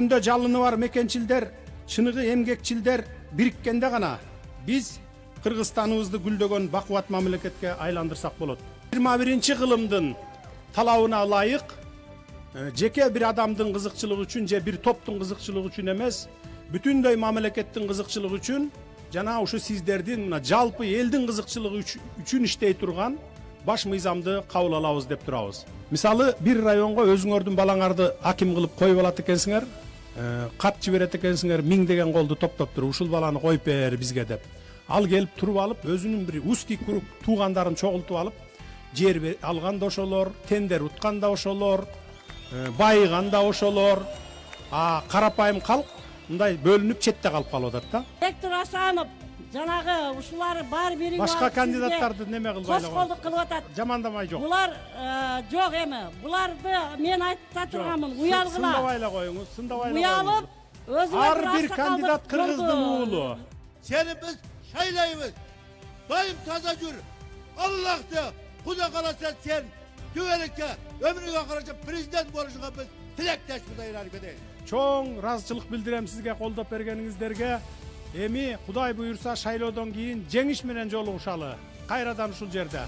күндө жалыны бар мекенчилдер, чыныгы эмгекчилдер бириkkende гана биз Кыргызстаныбызды гүлдөгөн бакубат мамлекетке айландырсак болот. 21-кылымдын талабына ылайык жеке bir адамдын кызыкчылыгы үчүн же bir топтун кызыкчылыгы үчүн эмес, бүтүндөй мамлекеттин кызыкчылыгы үчүн жана ушу сиздердин мына жалпы элдин кызыкчылыгы үчүн иштей турган баш мыйзамды кабыл алабыз деп турабыз. Мисалы, bir районго өзүңөрдүн балаңарды аким кылып коюп алат экенсиңер, кат жиберет экенсиңер, 1000 деген колду топтоп туруп, ушул баланы коюп бер бизге деп. Ал келип туруп алып, өзүнүн bir узкий круг туугандарын чогултуп алып, жер алган да ошолор, тендер уткан да ошолор, байыган да ошолор, карапайым калк мындай бөлүнүп четте калып калып атат да. Ректор Асанов жанагы ушулар бар бири башка кандидаттарды неме кылбай эле косколдук кылып атат. Жамандамай жок. Булар жок эми. Буларды мен айта турганмын, уялгыла. Сындабай эле коюңуз, сындабай эле коюңуз. Уялып, өзүңөр Ар бир кандидат кыргыздын уулу. Seni biz şaylayımız. Dayım taza jür. Allah'ta Kuda kalasa sen tüvelikte ömrüne kalacak prezident oluşuna biz tilektaş budaylar gideyiz. Çoğun razıçılık bildirem sizge koldoп bергениңиздерге. Эми Кудай буйурса шайлоодон кийин жеңиш менен жолугушалы. Кайрадан ушул жерде.